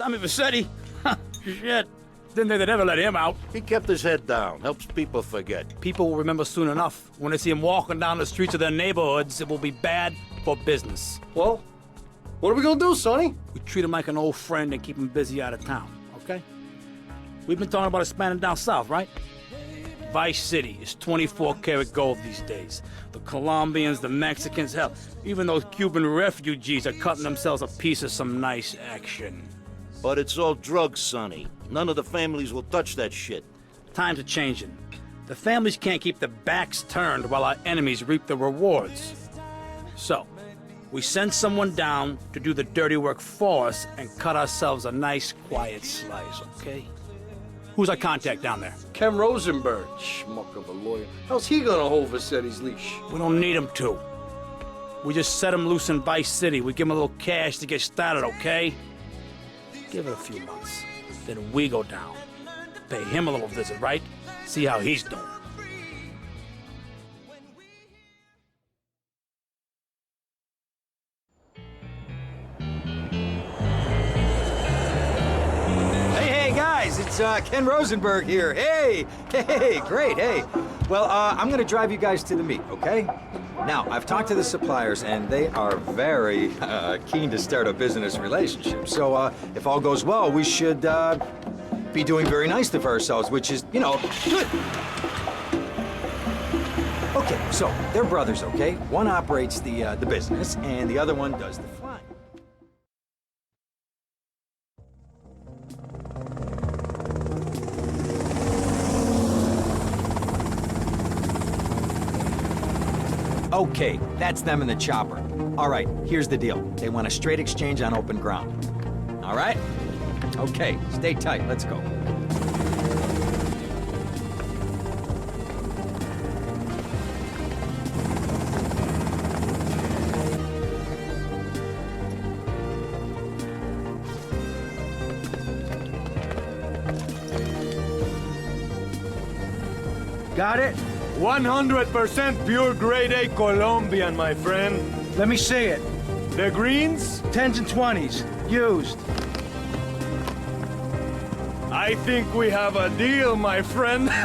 Tommy Vercetti? Shit. Didn't think they'd ever let him out. He kept his head down, helps people forget. People will remember soon enough. When they see him walking down the streets of their neighborhoods, it will be bad for business. Well, what are we gonna do, Sonny? We treat him like an old friend and keep him busy out of town, okay? We've been talking about expanding down south, right? Vice City is 24-karat gold these days. The Colombians, the Mexicans, hell, even those Cuban refugees are cutting themselves a piece of some nice action. But it's all drugs, Sonny. None of the families will touch that shit. Times are changing. The families can't keep their backs turned while our enemies reap the rewards. So, we send someone down to do the dirty work for us and cut ourselves a nice, quiet slice, okay? Who's our contact down there? Ken Rosenberg, schmuck of a lawyer. How's he gonna hold Vercetti's leash? We don't need him to. We just set him loose in Vice City. We give him a little cash to get started, okay? Give it a few months. Then we go down. Pay him a little visit, right? See how he's doing. Hey, guys, it's Ken Rosenberg here. Hey, great, hey. Well, I'm gonna drive you guys to the meet, okay? Now, I've talked to the suppliers, and they are very keen to start a business relationship. So, if all goes well, we should be doing very nicely for ourselves, which is, you know, good. Okay, so they're brothers, okay? One operates the business, and the other one does the flying. Okay, that's them in the chopper. All right, here's the deal. They want a straight exchange on open ground. All right? Okay, stay tight. Let's go. Got it? 100% pure grade A Colombian, my friend. Let me see it. The greens? 10s and 20s. Used. I think we have a deal, my friend. Oh,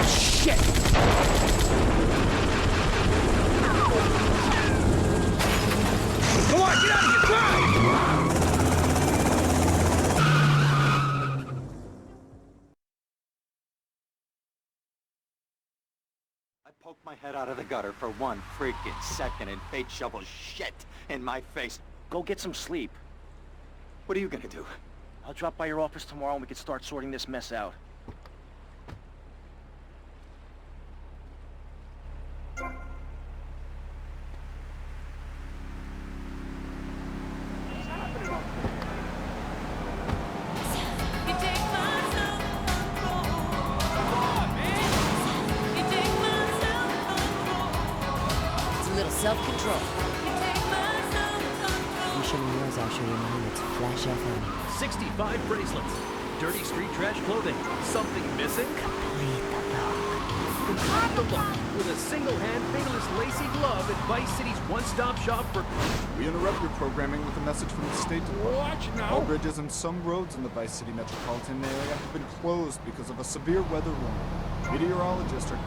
shit! Come on, get out of here! Drive! I poked my head out of the gutter for 1 freaking second and fate shovels shit in my face. Go get some sleep. What are you gonna do? I'll drop by your office tomorrow and we can start sorting this mess out. Self-control. You show me yours, I'll show you mine. It's Flash FM. 65 bracelets. Dirty street trash clothing. Something missing? Complete the look with a single-hand, fingerless, lacy glove at Vice City's one-stop shop for... We interrupt your programming with a message from the State Department. Watch now! All bridges and some roads in the Vice City metropolitan area have been closed because of a severe weather warning. Meteorologists are...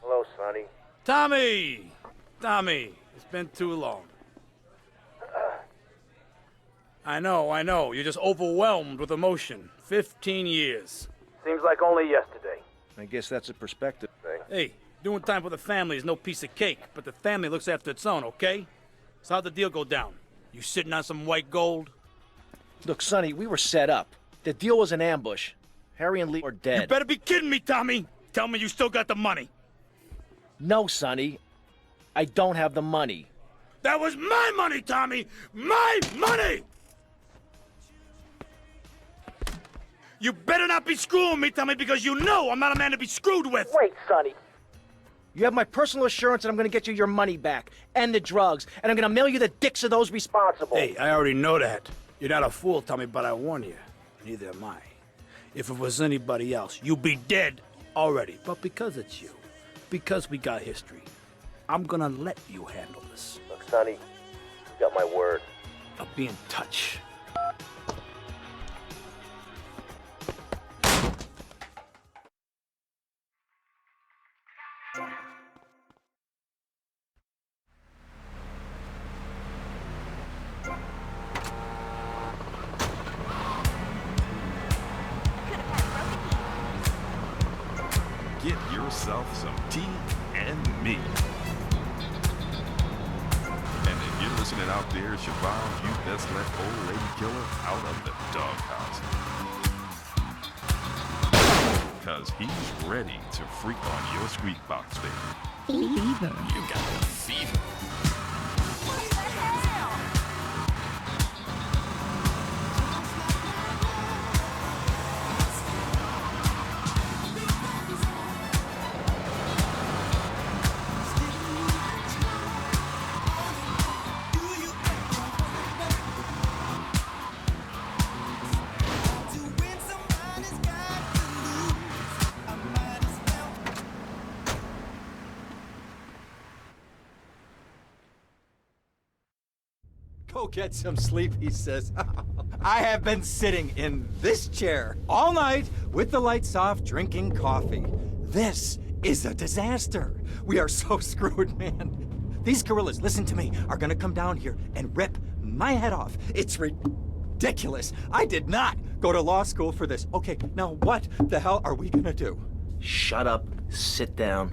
Hello, Sonny. Tommy! Tommy, it's been too long. I know. You're just overwhelmed with emotion. 15 years. Seems like only yesterday. I guess that's a perspective thing. Hey, doing time for the family is no piece of cake, but the family looks after its own, okay? So how'd the deal go down? You sitting on some white gold? Look, Sonny, we were set up. The deal was an ambush. Harry and Lee are dead. You better be kidding me, Tommy! Tell me you still got the money. No, Sonny. I don't have the money. That was my money, Tommy! My money! You better not be screwing me, Tommy, because you know I'm not a man to be screwed with! Wait, Sonny. You have my personal assurance that I'm gonna get you your money back, and the drugs, and I'm gonna mail you the dicks of those responsible. Hey, I already know that. You're not a fool, Tommy, but I warn you. Neither am I. If it was anybody else, you'd be dead already. But because it's you, because we got history, I'm gonna let you handle this. Look, Sonny, you got my word. I'll be in touch. Get yourself some tea and me. And if you're listening out there, Siobhan, you best let old lady killer out of the doghouse. Cause he's ready to freak on your squeak box, baby. Fever. You got the fever. Go get some sleep, he says. I have been sitting in this chair all night with the lights off, drinking coffee. This is a disaster. We are so screwed, man. These gorillas, listen to me, are gonna come down here and rip my head off. It's ridiculous. I did not go to law school for this. Okay, now what the hell are we gonna do? Shut up, sit down,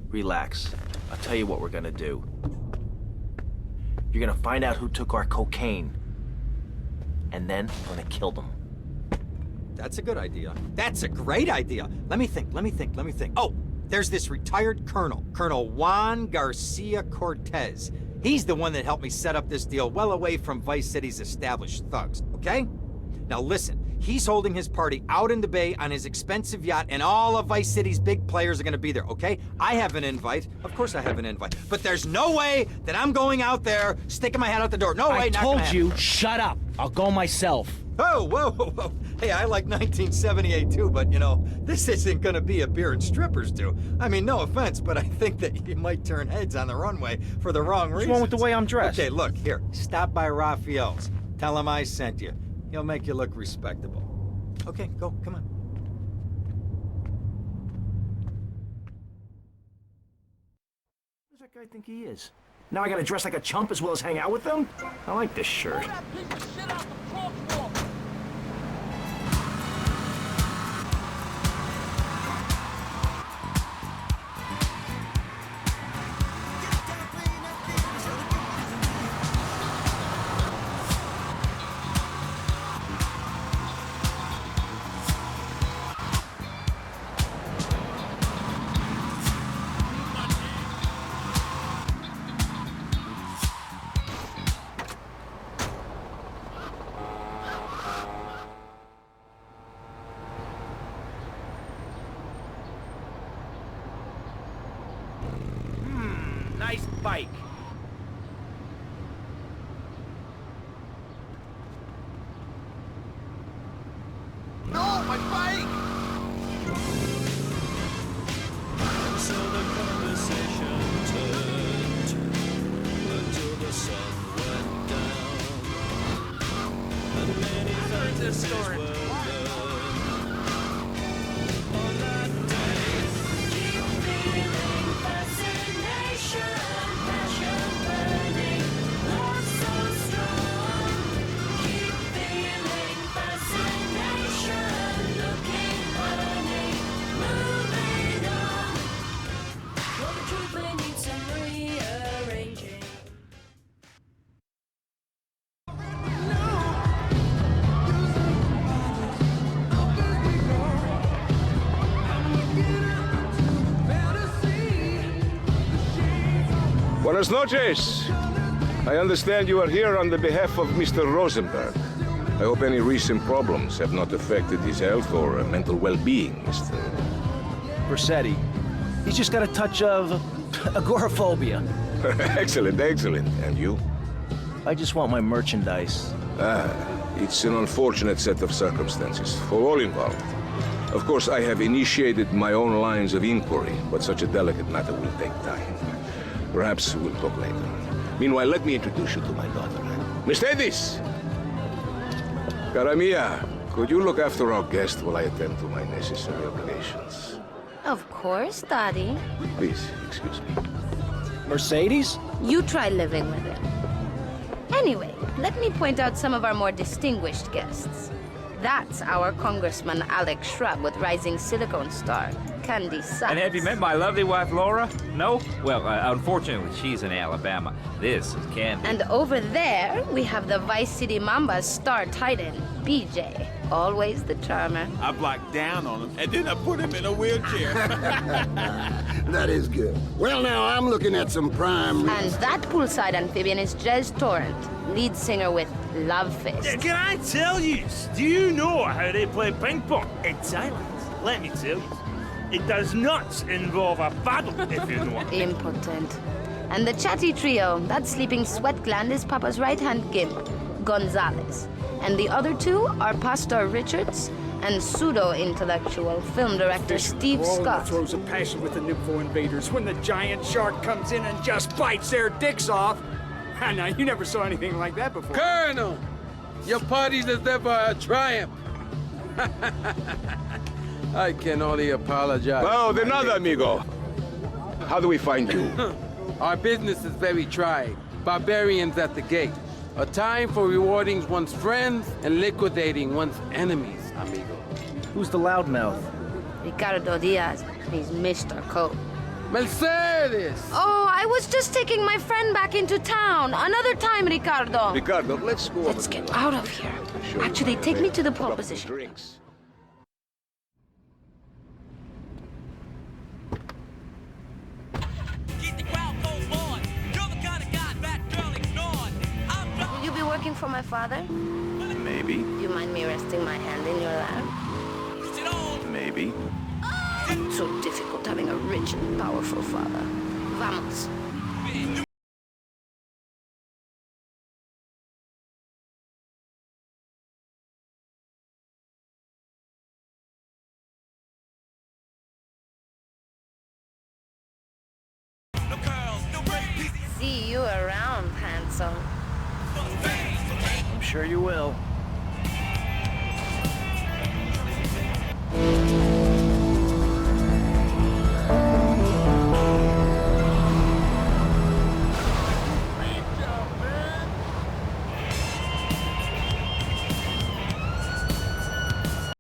relax. I'll tell you what we're gonna do. You're gonna find out who took our cocaine, and then we're gonna kill them. That's a good idea. That's a great idea. Let me think. Oh, there's this retired colonel, Colonel Juan Garcia Cortez. He's the one that helped me set up this deal well away from Vice City's established thugs, okay? Now listen, he's holding his party out in the bay on his expensive yacht, and all of Vice City's big players are gonna be there, okay? I have an invite. Of course I have an invite. But there's no way that I'm going out there sticking my head out the door. No way, I not gonna told you, happen. shut up. I'll go myself. Oh, whoa. Hey, I like 1978 too, but you know, this isn't gonna be a beer and strippers do. I mean, no offense, but I think that you might turn heads on the runway for the wrong reasons. What's wrong with the way I'm dressed? Okay, look, here, stop by Raphael's. Tell him I sent you. He'll make you look respectable. Okay, go, come on. Who does that guy think he is? Now I gotta dress like a chump as well as hang out with them? I like this shirt. Nice bike. No, my bike! So the conversation turned until the sun went down. And many things were learned on that day. Keep feeling fascination, passion burning, love so strong. Keep feeling fascination, looking, burning, moving on. Well, the truth may need some rearranging. Buenas noches. I understand you are here on the behalf of Mr. Rosenberg. I hope any recent problems have not affected his health or mental well-being, Mr. Vercetti. He's just got a touch of agoraphobia. Excellent, excellent. And you? I just want my merchandise. It's an unfortunate set of circumstances for all involved. Of course, I have initiated my own lines of inquiry, but such a delicate matter will take time. Perhaps we'll talk later. Meanwhile, let me introduce you to my daughter. Miss Edis! Cara mia, could you look after our guest while I attend to my necessary obligations? Of course, Daddy. Please, excuse me. Mercedes? You try living with him. Anyway, let me point out some of our more distinguished guests. That's our Congressman Alex Shrub with rising silicone star, Candy Sykes. And have you met my lovely wife, Laura? No? Well, unfortunately, she's in Alabama. This is Candy. And over there, we have the Vice City Mamba's star titan, BJ. Always the charmer. I blocked down on him, and then I put him in a wheelchair. That is good. Well, now, I'm looking at some prime... And that poolside amphibian is Jez Torrent, lead singer with Love Fist. Can I tell you, do you know how they play ping pong? It's silent. Let me tell you. It does not involve a paddle, if you know what I mean. Impotent. And the chatty trio, that sleeping sweat gland is Papa's right-hand gimp, Gonzalez. And the other two are Pastor Richards and pseudo-intellectual film director Steve Scott. Throws a passion with the Nipvo invaders when the giant shark comes in and just bites their dicks off. Now, you never saw anything like that before. Colonel, your party's as ever a triumph. I can only apologize. Oh, de nada, amigo. How do we find you? Our business is very trying. Barbarians at the gate. A time for rewarding one's friends and liquidating one's enemies, amigo. Who's the loudmouth? Ricardo Diaz. He's Mr. Cope. Mercedes! Oh, I was just taking my friend back into town. Another time, Ricardo. Ricardo, let's go. Let's get out of here. Actually, take me to the pole position. Drinks. Will you be working for my father? Maybe. Do you mind me resting my hand in your lap? Maybe. It's so difficult having a rich and powerful father. Vamos. See you around, handsome. I'm sure you will.